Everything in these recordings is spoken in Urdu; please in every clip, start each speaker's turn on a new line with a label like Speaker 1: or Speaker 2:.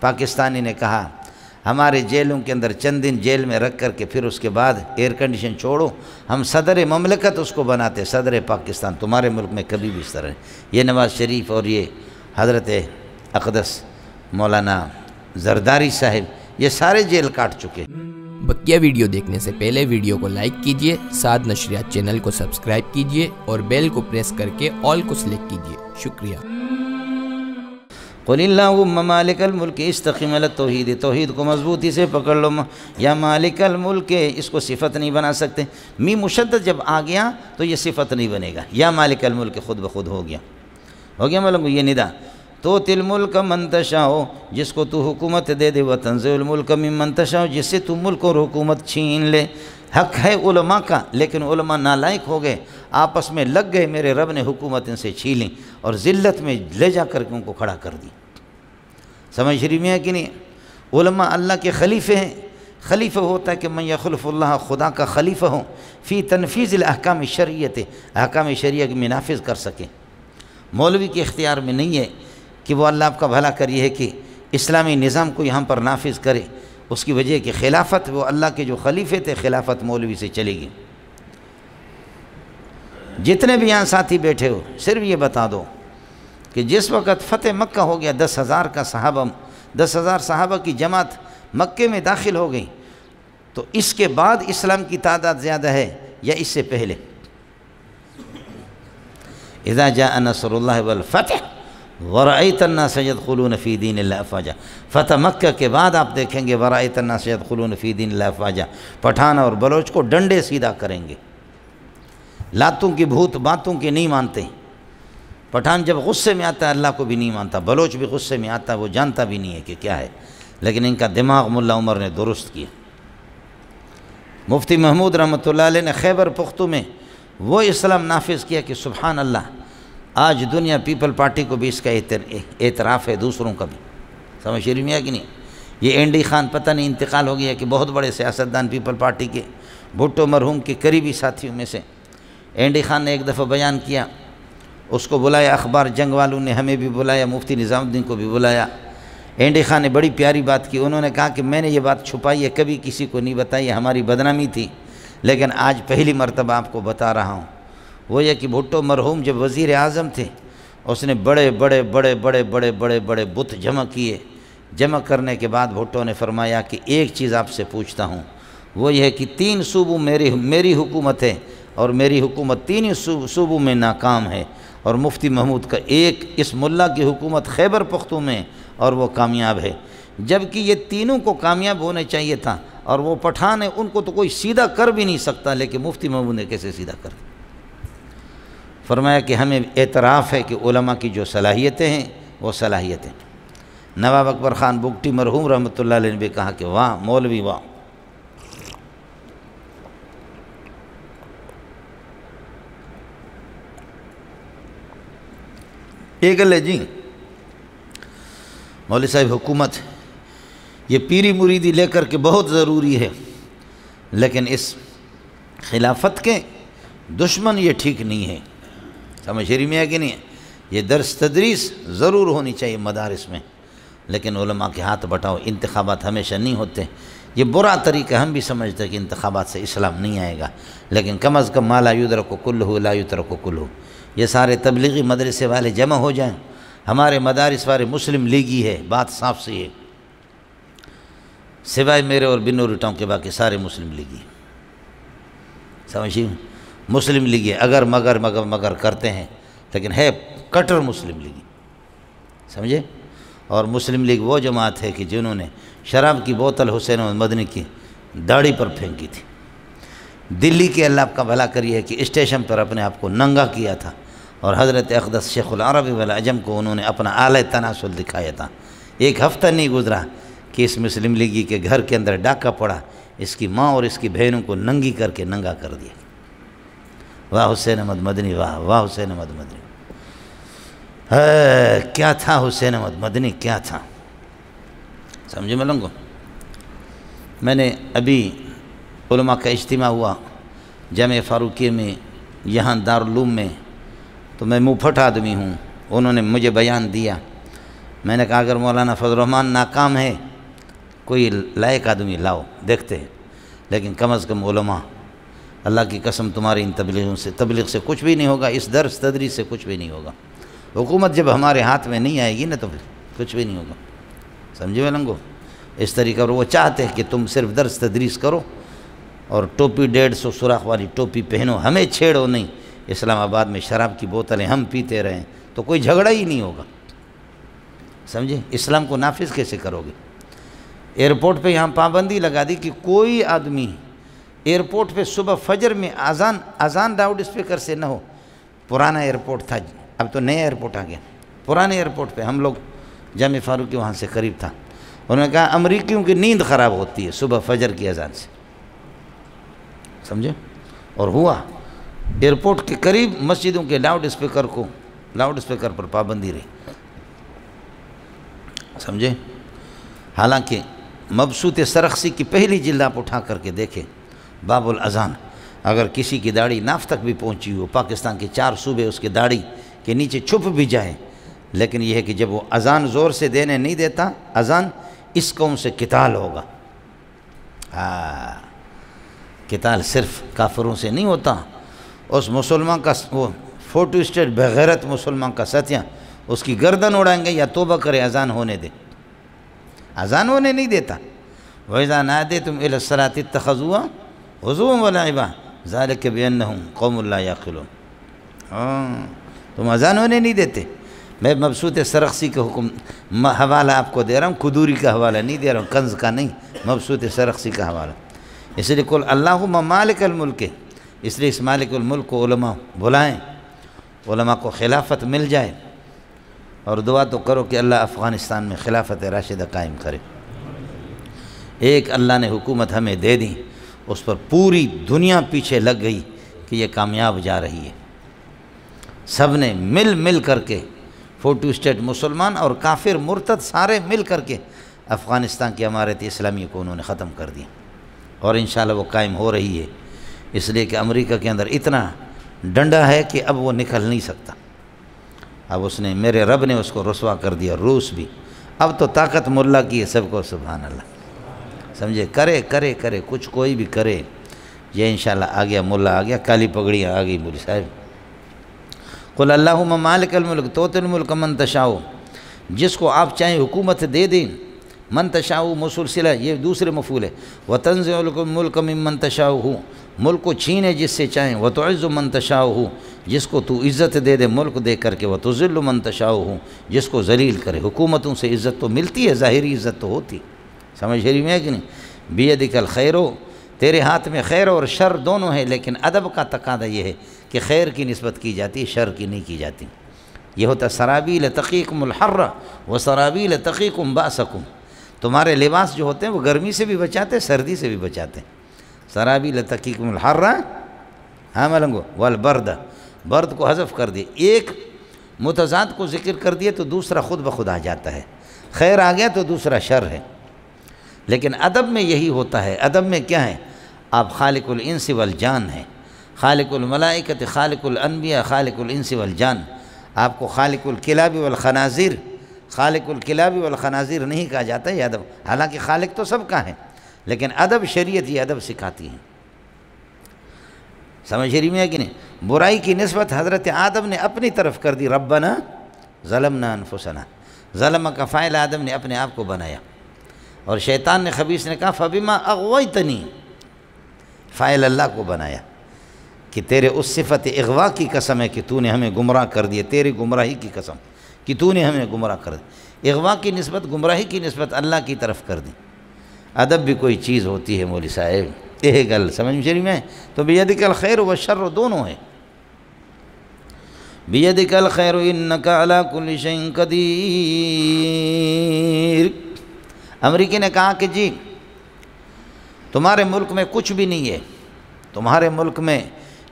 Speaker 1: پاکستانی نے کہا ہمارے جیلوں کے اندر چند دن جیل میں رکھ کر کے پھر اس کے بعد ایئر کنڈیشن چھوڑو، ہم صدر مملکت اس کو بناتے، صدر پاکستان، تمہارے ملک میں کبھی بھی اس طرح یہ نواز شریف اور یہ حضرت اقدس مولانا زرداری صاحب یہ سارے جیل کاٹ چکے۔
Speaker 2: بقیہ ویڈیو دیکھنے سے پہلے ویڈیو کو لائک کیجئے، سعد نشریات چینل کو سبسکرائب کیجئے اور بیل کو پریس کر کے آل کو سلیکٹ کیجئے۔ شکریہ۔
Speaker 1: قل اللہم مالک الملک استقم علی التوحید، توحید کو مضبوطی سے پکڑ لو۔ یا مالک الملک، اس کو صفت نہیں بنا سکتے، می مشدد جب آ گیا تو یہ صفت نہیں بنے گا۔ یا مالک الملک خود بخود ہو گیا ملنگو، یہ ندا تو تل ملک من تشاء، جس کو تو حکومت دے دے، وتنزع الملک ممن تشاء، جس سے تو ملک اور حکومت چھین لے۔ حق ہے علماء کا، لیکن علماء نالائق ہو گئے، آپس میں لگ گئے، میرے رب نے حکومت ان سے چھینی اور ذلت میں لے جا کر کے ان کو کھڑا کر دی۔ سمجھ رہی میں ہے کہ نہیں؟ علماء اللہ کے خلیفے ہیں۔ خلیفہ ہوتا ہے کہ من یخلف اللہ، خدا کا خلیفہ ہو، فی تنفیذ الاحکام الشرعیت، احکام شریعہ کی نافذ کر سکے۔ مولوی کے اختیار میں نہیں ہے کہ وہ اللہ آپ کا بھلا کریے کہ اسلامی نظام کو یہاں پر نافذ کرے، اس کی وجہ کہ خلافت وہ اللہ کے جو خلیفے تھے، خلافت مولوی سے چلے گی۔ جتنے بھی یہاں ساتھی بیٹھے ہو، صرف یہ بتا دو کہ جس وقت فتح مکہ ہو گیا، 10,000 کا صحابہ، 10,000 صحابہ کی جماعت مکے میں داخل ہو گئی، تو اس کے بعد اسلام کی تعداد زیادہ ہے یا اس سے پہلے؟ اذا جاء نصر اللہ والفتح ورأیت الناس يدخلون فی دین اللہ افواجا، فتح مکہ کے بعد آپ دیکھیں گے ورأیت الناس يدخلون فی دین اللہ افواجا، پٹھان اور بلوچ کو ڈنڈے سیدھا کریں گے، لاتوں کی بھوت باتوں کی نہیں مانتے۔ پٹھان جب غصے میں آتا ہے اللہ کو بھی نہیں مانتا، بلوچ بھی غصے میں آتا ہے، وہ جانتا بھی نہیں ہے کہ کیا ہے، لیکن ان کا دماغ ملا عمر نے درست کیا۔ مفتی محمود رحمۃ اللہ علیہ نے خیبر پختو میں وہ اسلام نافذ کیا کہ سبحان اللہ، آج دنیا پیپل پارٹی کو بھی اس کا اعتراف ہے، دوسروں کا بھی۔ سمجھ رہی میں ہے کہ نہیں؟ یہ اینڈی خان پتہ نہیں انتقال ہو گیا کہ بہت بڑے سیاستدان پیپل پارٹی کے، بھٹو مرحوم کے قریبی ساتھیوں میں سے اینڈی خان نے ایک دفعہ بیان کیا، اس کو بلایا اخبار جنگ والوں نے، ہمیں بھی بلایا، مفتی نظام الدین کو بھی بلایا۔ اینڈی خان نے بڑی پیاری بات کی، انہوں نے کہا کہ میں نے یہ بات چھپائی ہے، کبھی کسی کو نہیں بتائی، ہماری بدنامی تھی، لیکن آج پہلی مرتبہ آپ کو بتا رہا ہوں۔ وہ یہ کہ بھٹو مرحوم جب وزیر اعظم تھے، اس نے بڑے بڑے بڑے بڑے بڑے بڑے بڑے بت جمع کیے، جمع کرنے کے بعد بھٹو نے فرمایا کہ ایک چیز آپ سے پوچھتا ہوں، وہ یہ ہے کہ 3 صوبوں میری حکومت ہے اور میری حکومت 3 صوبوں میں ناکام ہے، اور مفتی محمود کا ایک اس ملا کی حکومت خیبر پختون میں اور وہ کامیاب ہے، جبکہ یہ تینوں کو کامیاب ہونے چاہیے تھا، اور وہ پٹھان ہے، ان کو تو کوئی سیدھا کر بھی نہیں سکتا، لیکن مفتی محمود نے کیسے سیدھا کر دیا؟ فرمایا کہ ہمیں اعتراف ہے کہ علماء کی جو صلاحیتیں ہیں وہ صلاحیتیں۔ نواب اکبر خان بگٹی مرحوم رحمۃ اللہ علیہ نے بھی کہا کہ واہ مولوی واہ۔ یہ گل ہے جی مولوی صاحب، حکومت یہ پیری مریدی لے کر کے بہت ضروری ہے، لیکن اس خلافت کے دشمن یہ ٹھیک نہیں ہے۔ سمجھ رہی میں ہے کہ نہیں؟ یہ درس تدریس ضرور ہونی چاہیے مدارس میں، لیکن علماء کے ہاتھ بٹاؤ، انتخابات ہمیشہ نہیں ہوتے۔ یہ برا طریقہ، ہم بھی سمجھتے ہیں کہ انتخابات سے اسلام نہیں آئے گا، لیکن کم از کم ما لا یدرک کلہ لا یترک کلہ، یہ سارے تبلیغی مدرسے والے جمع ہو جائیں، ہمارے مدارس والے مسلم لیگی ہے، بات صاف سی ہے، سوائے میرے اور بنو رٹاؤں کے باقی سارے مسلم لیگی، سمجھیے مسلم لیگی اگر مگر کرتے ہیں، لیکن ہے کٹر مسلم لیگی، سمجھے؟ اور مسلم لیگ وہ جماعت ہے کہ جنہوں نے شراب کی بوتل حسین احمد مدنی کی داڑھی پر پھینکی تھی، دلی کے اللہ آپ کا بھلا کریے کہ اسٹیشن پر اپنے آپ کو ننگا کیا تھا، اور حضرت اقدس شیخ العربی والعجم کو انہوں نے اپنا اعلی تناسل دکھایا تھا۔ ایک ہفتہ نہیں گزرا کہ اس مسلم لیگی کے گھر کے اندر ڈاکہ پڑا، اس کی ماں اور اس کی بہنوں کو ننگی کر کے ننگا کر دیا۔ واہ حسین احمد مدنی، واہ واہ حسین احمد مدنی، کیا تھا حسین احمد مدنی، کیا تھا، سمجھے ملنگو؟ میں نے ابھی علماء کا اجتماع ہوا جامعہ فاروقیہ میں، یہاں دارالعلوم میں، تو میں منہ پھٹ آدمی ہوں، انہوں نے مجھے بیان دیا، میں نے کہا اگر مولانا فضل الرحمان ناکام ہے کوئی لائق آدمی لاؤ دیکھتے ہیں، لیکن کم از کم علماء، اللہ کی قسم تمہاری ان تبلیغ سے کچھ بھی نہیں ہوگا، اس درس تدریس سے کچھ بھی نہیں ہوگا۔ حکومت جب ہمارے ہاتھ میں نہیں آئے گی نا تو پھر کچھ بھی نہیں ہوگا، سمجھے ملنگو؟ اس طریقہ اور وہ چاہتے ہیں کہ تم صرف درس تدریس کرو اور ٹوپی 150 سوراخ والی ٹوپی پہنو، ہمیں چھیڑو نہیں، اسلام آباد میں شراب کی بوتلیں ہم پیتے رہیں تو کوئی جھگڑا ہی نہیں ہوگا، سمجھے؟ اسلام کو نافذ کیسے کرو گے؟ ایئرپورٹ پہ یہاں پابندی لگا دی کہ کوئی آدمی ایئرپورٹ پہ صبح فجر میں اذان لاؤڈ اسپیکر سے نہ ہو۔ پرانا ایئرپورٹ تھا، اب تو نیا ایئرپورٹ آ گیا، پرانے ایئرپورٹ پہ ہم لوگ جامع فاروقی وہاں سے قریب تھا، انہوں نے کہا امریکیوں کی نیند خراب ہوتی ہے صبح فجر کی اذان سے، سمجھے؟ اور ہوا ایئرپورٹ کے قریب مسجدوں کے لاؤڈ اسپیکر پر پابندی رہی، سمجھے؟ حالانکہ مبسوط سرخسی کی پہلی جلد آپ اٹھا کر کے دیکھیں، باب الاذان، اگر کسی کی داڑھی ناف تک بھی پہنچی ہو، پاکستان کے 4 صوبے اس کی داڑھی کے نیچے چھپ بھی جائے، لیکن یہ ہے کہ جب وہ اذان زور سے دینے نہیں دیتا، اذان اس قوم سے قتال ہوگا۔ قتال صرف کافروں سے نہیں ہوتا، اس مسلمان کا وہ فوٹو اسٹیٹ بغیرت مسلمان کا ستیہ اس کی گردن اڑائیں گے یا توبہ کرے اذان ہونے دے، اذان ہونے نہیں دیتا۔ وَإِذَا نَادَيْتُمْ إِلَى الصَّلَاةِ اتَّخَذُوهَا هُزُوًا وَلَعِبًا ذَلِكَ بِأَنَّهُمْ قَوْمٌ لَا يَعْقِلُونَ۔ تم اذان ہونے نہیں دیتے۔ میں مبسوط سرخسی کا حوالہ آپ کو دے رہا ہوں، قدوری کا حوالہ نہیں دے رہا ہوں، کنز کا نہیں، مبسوط سرخسی کا حوالہ۔ اس لیے قل اللہم مالک الملک، اس لیے اس مالک الملک کو علماء بلائیں، علماء کو خلافت مل جائے، اور دعا تو کرو کہ اللہ افغانستان میں خلافت راشدہ قائم کرے۔ ایک اللہ نے حکومت ہمیں دے دی، اس پر پوری دنیا پیچھے لگ گئی کہ یہ کامیاب جا رہی ہے، سب نے مل کر کے، فوٹو اسٹیٹ مسلمان اور کافر مرتد سارے مل کر کے افغانستان کی امارت اسلامی کو انہوں نے ختم کر دیا، اور انشاءاللہ وہ قائم ہو رہی ہے، اس لیے کہ امریکہ کے اندر اتنا ڈنڈا ہے کہ اب وہ نکل نہیں سکتا، اب اس نے، میرے رب نے اس کو رسوا کر دیا، روس بھی، اب تو طاقت ملا کی ہے سب کو، سبحان اللہ، سمجھے؟ کرے کچھ کوئی بھی کرے، یہ انشاءاللہ آ گیا، ملا آ گیا، کالی پگڑیاں آ گئی مولوی صاحب۔ قل اللہم مالک الملک تؤتی الملک من تشاء، جس کو آپ چاہیں حکومت دے دیں، من تشاء موصول صلہ، یہ دوسرے مفعول ہے، وتنزع الملک ممن تشاء، ملک کو چھینے جس سے چاہیں، وتعز من تشاء، جس کو تو عزت دے دے ملک دے کر کے، وتذل من تشاء، جس کو ذلیل کرے۔ حکومتوں سے عزت تو ملتی ہے، ظاہری عزت تو ہوتی، سمجھ رہی میں کہ نہیں؟ بیدک الخیر، تیرے ہاتھ میں خیر اور شر دونوں ہیں، لیکن ادب کا تقاضا یہ ہے کہ خیر کی نسبت کی جاتی، شر کی نہیں کی جاتی۔ یہ ہوتا سرابیل تقیکم الحر وسرابیل تقیکم باسکم، تمہارے لباس جو ہوتے ہیں وہ گرمی سے بھی بچاتے ہیں، سردی سے بھی بچاتے ہیں۔ سرابیل تقیکم الحر، ہاں ملنگو، والبرد، برد کو حذف کر دیے، ایک متضاد کو ذکر کر دیے تو دوسرا خود بخود آ جاتا ہے، خیر آ گیا تو دوسرا شر ہے۔ لیکن ادب میں یہی ہوتا ہے، ادب میں کیا ہے؟ آپ خالق الانس والجان ہیں، خالق الملائکۃ، خالق الانبیاء، خالق الانس والجان، آپ کو خالق الکلاب والخنازیر، خالق الکلاب والخنازیر نہیں کہا جاتا ہے ادب، حالانکہ خالق تو سب کا ہے، لیکن ادب شریعت یہ ادب سکھاتی ہے، سمجھ رہی میں ہے کہ نہیں؟ برائی کی نسبت حضرت آدم نے اپنی طرف کر دی، ربنا ظلمنا انفسنا، ظلم کا فاعل آدم نے اپنے آپ کو بنایا، اور شیطان نے، خبیث نے کہا فبما اغویتنی، فاعل اللہ کو بنایا، کہ تیرے اس صفت اغوا کی قسم ہے کہ تو نے ہمیں گمراہ کر دیا، تیری گمراہی کی قسم کہ تو نے ہمیں گمراہ کر دی۔ اغوا کی نسبت، گمراہی کی نسبت اللہ کی طرف کر دی۔ ادب بھی کوئی چیز ہوتی ہے مولوی صاحب، یہ گل سمجھ میں میں تو بیدک الخیر والشر دونوں ہیں، بیدک الخیر انک علی کل شیء قدیر۔ امریکی نے کہا کہ جی تمہارے ملک میں کچھ بھی نہیں ہے، تمہارے ملک میں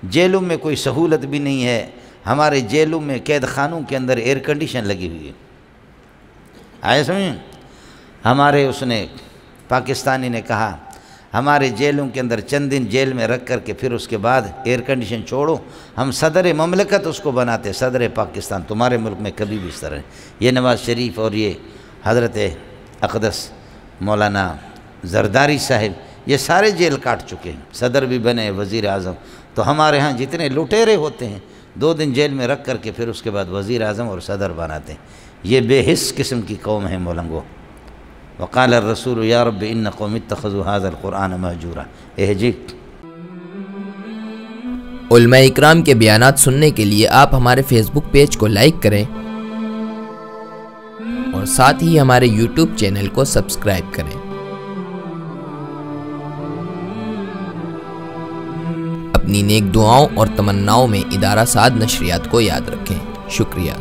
Speaker 1: جیلوں میں کوئی سہولت بھی نہیں ہے، ہمارے جیلوں میں، قید خانوں کے اندر ایئر کنڈیشن لگی ہوئی ہے، آئے سمجھیں؟ ہمارے اس نے، پاکستانی نے کہا ہمارے جیلوں کے اندر چند دن جیل میں رکھ کر کے پھر اس کے بعد ایئر کنڈیشن چھوڑو، ہم صدر مملکت اس کو بناتے، صدر پاکستان۔ تمہارے ملک میں کبھی بھی اس طرح یہ نواز شریف اور یہ حضرت اقدس مولانا زرداری صاحب یہ سارے جیل کاٹ چکے ہیں، صدر بھی بنے، وزیر اعظم۔ تو ہمارے ہاں جتنے لٹیرے ہوتے ہیں 2 دن جیل میں رکھ کر کے پھر اس کے بعد وزیر اعظم اور صدر بناتے ہیں۔ یہ بے حس قسم کی قوم ہے مولنگو۔ وقال الرسول یا رب ان قوم اتخذوا هذا القرآن مہجورا۔ جی
Speaker 2: علماء اکرام کے بیانات سننے کے لیے آپ ہمارے فیس بک پیج کو لائک کریں اور ساتھ ہی ہمارے یوٹیوب چینل کو سبسکرائب کریں۔ اپنی نیک دعاؤں اور تمناؤں میں ادارہ سعد نشریات کو یاد رکھیں۔ شکریہ۔